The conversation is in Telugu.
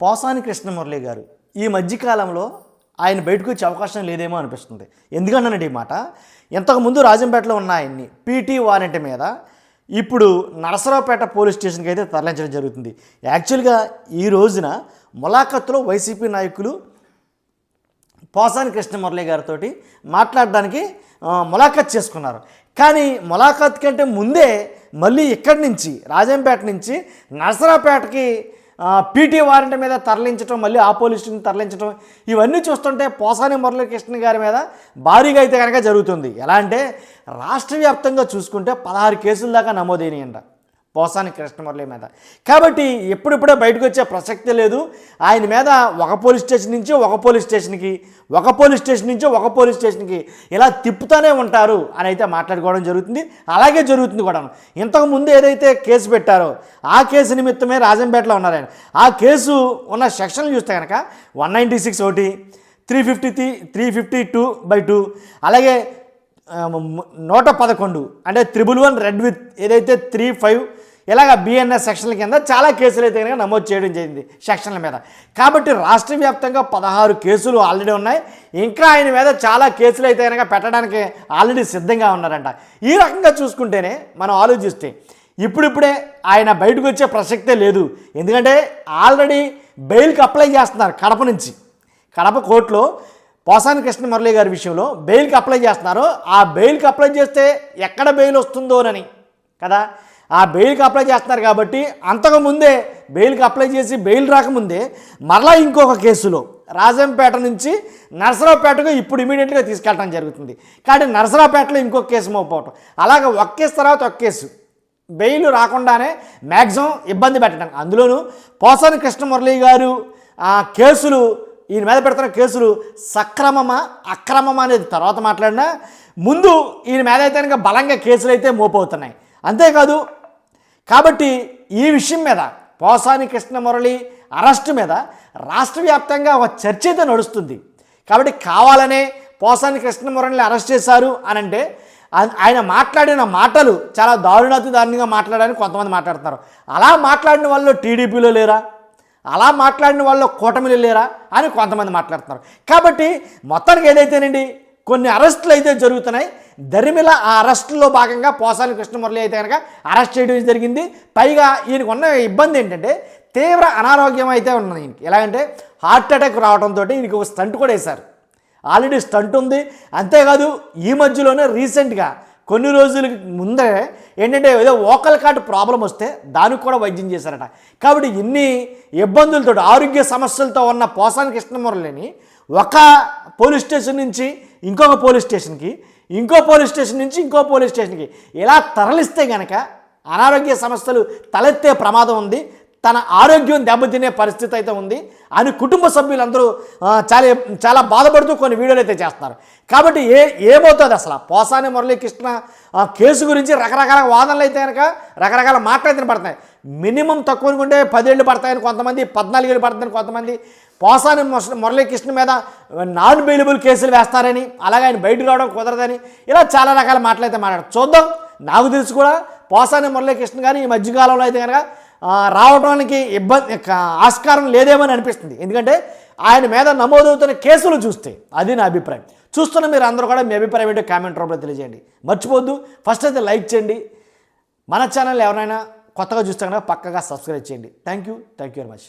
పోసాని కృష్ణమురళి గారు ఈ మధ్యకాలంలో ఆయన బయటకు వచ్చే అవకాశం లేదేమో అనిపిస్తుంది. ఎందుకన్నానండి ఈ మాట, ఇంతకుముందు రాజంపేటలో ఉన్న ఆయన్ని పీటీ వారెంట్ మీద ఇప్పుడు నరసరావుపేట పోలీస్ స్టేషన్కి అయితే తరలించడం జరుగుతుంది. యాక్చువల్గా ఈ రోజున ములాఖత్తులో వైసీపీ నాయకులు పోసాని కృష్ణమురళి గారితో మాట్లాడడానికి ములాఖత్ చేసుకున్నారు. కానీ ములాఖత్ కంటే ముందే మళ్ళీ ఇక్కడి నుంచి రాజంపేట నుంచి నరసరావుపేటకి పీటీ వారెంట్ మీద తరలించడం, మళ్ళీ ఆ పోలీస్ స్టేషన్ తరలించడం, ఇవన్నీ చూస్తుంటే పోసాని మురళీకృష్ణ గారి మీద భారీగా అయితే కనుక జరుగుతుంది. ఎలా అంటే రాష్ట్ర వ్యాప్తంగా చూసుకుంటే 16 కేసుల దాకా నమోదైనాయంట పోసాని కృష్ణమురళి మీద. కాబట్టి ఎప్పుడిప్పుడే బయటకు వచ్చే ప్రసక్తే లేదు. ఆయన మీద ఒక పోలీస్ స్టేషన్ నుంచి ఒక పోలీస్ స్టేషన్కి, ఒక పోలీస్ స్టేషన్ నుంచి ఒక పోలీస్ స్టేషన్కి ఇలా తిప్పుతూనే ఉంటారు అని అయితే మాట్లాడుకోవడం జరుగుతుంది. అలాగే జరుగుతుంది కూడా. ఇంతకుముందు ఏదైతే కేసు పెట్టారో ఆ కేసు నిమిత్తమే రాజంపేటలో ఉన్నారు ఆయన. ఆ కేసు ఉన్న సెక్షన్లు చూస్తే కనుక 196 ఒకటి, 352/2, అలాగే 111 అంటే 111 రెడ్ విత్ ఏదైతే 35 ఇలాగ బిఎన్ఎస్ సెక్షన్ల కింద చాలా కేసులు అయితే కనుక నమోదు చేయడం జరిగింది సెక్షన్ల మీద. కాబట్టి రాష్ట్ర వ్యాప్తంగా 16 కేసులు ఆల్రెడీ ఉన్నాయి. ఇంకా ఆయన మీద చాలా కేసులు అయితే కనుక పెట్టడానికి ఆల్రెడీ సిద్ధంగా ఉన్నారంట. ఈ రకంగా చూసుకుంటేనే మనం ఆలోచిస్తే ఇప్పుడిప్పుడే ఆయన బయటకు వచ్చే ప్రసక్తే లేదు. ఎందుకంటే ఆల్రెడీ బెయిల్కి అప్లై చేస్తున్నారు కడప నుంచి. కడప కోర్టులో పోసాని కృష్ణమురళి గారి విషయంలో బెయిల్కి అప్లై చేస్తున్నారు. ఆ బెయిల్కి అప్లై చేస్తే ఎక్కడ బెయిల్ వస్తుందోనని కదా, ఆ బెయిల్కి అప్లై చేస్తున్నారు. కాబట్టి అంతకుముందే బెయిల్కి అప్లై చేసి బెయిల్ రాకముందే మరలా ఇంకొక కేసులో రాజంపేట నుంచి నరసరావుపేటకు ఇప్పుడు ఇమీడియట్గా తీసుకెళ్ళడం జరుగుతుంది. కాబట్టి నరసరావుపేటలో ఇంకొక కేసు మోపోవటం, అలాగే ఒక కేసు తర్వాత ఒక కేసు బెయిల్ రాకుండానే మ్యాక్సిమం ఇబ్బంది పెట్టడం. అందులోనూ పోసాని కృష్ణమురళి గారు కేసులు, ఈయన మీద పెడుతున్న కేసులు సక్రమమా అక్రమమా అనేది తర్వాత మాట్లాడినా, ముందు ఈయన మీద అయితే కనుక బలంగా కేసులు అయితే మోపవుతున్నాయి. అంతేకాదు కాబట్టి ఈ విషయం మీద పోసాని కృష్ణమురళి అరెస్టు మీద రాష్ట్ర వ్యాప్తంగా ఒక చర్చ అయితే నడుస్తుంది. కాబట్టి కావాలనే పోసాని కృష్ణమురళిని అరెస్ట్ చేశారు అని అంటే ఆయన మాట్లాడిన మాటలు చాలా దారుణంగా మాట్లాడాలని కొంతమంది మాట్లాడుతున్నారు. అలా మాట్లాడిన వాళ్ళు టీడీపీలో లేరా, అలా మాట్లాడిన వాళ్ళు కూటమిలో లేరా అని కొంతమంది మాట్లాడుతున్నారు. కాబట్టి మొత్తానికి ఏదైతేనండి కొన్ని అరెస్టులు అయితే జరుగుతున్నాయి. దరిమిల ఆ అరెస్టుల్లో భాగంగా పోసాని కృష్ణమురళి అయితే కనుక అరెస్ట్ చేయడం జరిగింది. పైగా ఈయనకు ఉన్న ఇబ్బంది ఏంటంటే తీవ్ర అనారోగ్యం అయితే ఉన్నది ఈయనకి. ఎలాగంటే హార్ట్ అటాక్ రావడంతో ఈయనకి ఒక స్టంట్ కూడా వేశారు. ఆల్రెడీ స్టంట్ ఉంది. అంతేకాదు ఈ మధ్యలోనే రీసెంట్గా కొన్ని రోజులకి ముందే ఏంటంటే ఏదో వోకల్ కార్డ్ ప్రాబ్లం వస్తే దానికి కూడా వైద్యం చేశారట. కాబట్టి ఇన్ని ఇబ్బందులతో ఆరోగ్య సమస్యలతో ఉన్న పోసాని కృష్ణమురళిని ఒక పోలీస్ స్టేషన్ నుంచి ఇంకొక పోలీస్ స్టేషన్కి, ఇంకో పోలీస్ స్టేషన్ నుంచి ఇంకో పోలీస్ స్టేషన్కి ఇలా తరలిస్తే కనుక అనారోగ్య సమస్యలు తలెత్తే ప్రమాదం ఉంది, తన ఆరోగ్యం దెబ్బతినే పరిస్థితి అయితే ఉంది అని కుటుంబ సభ్యులందరూ చాలా బాధపడుతూ కొన్ని వీడియోలు అయితే చేస్తున్నారు. కాబట్టి ఏమవుతుంది అసలు పోసాని మురళీకృష్ణ కేసు గురించి రకరకాల వాదనలు అయితే కనుక రకరకాల మాటలు అయితే పడుతున్నాయి. మినిమం తక్కువ అనుకుంటే 10 ఏళ్ళు పడతాయని కొంతమంది, 14 ఏళ్ళు పడుతుందని కొంతమంది, పోసాని మురళీకృష్ణ మీద నాన్ బెయిలబుల్ కేసులు వేస్తారని, అలాగే ఆయన బయటకు రావడం కుదరదని, ఇలా చాలా రకాల మాటలు అయితే మాట్లాడారు. చూద్దాం. నాకు తెలిసి కూడా పోసాని మురళీకృష్ణ గారు ఈ మధ్యకాలంలో అయితే కనుక రావడానికి ఆస్కారం లేదేమో అని అనిపిస్తుంది. ఎందుకంటే ఆయన మీద నమోదవుతున్న కేసులు చూస్తే అది నా అభిప్రాయం. చూస్తున్న మీరు అందరూ కూడా మీ అభిప్రాయం ఏంటో కామెంట్ రూపంలో తెలియజేయండి. మర్చిపోద్దు, ఫస్ట్ అయితే లైక్ చేయండి. మన ఛానల్ ఎవరైనా కొత్తగా చూస్తే కనుక పక్కగా సబ్స్క్రైబ్ చేయండి. Thank you very much.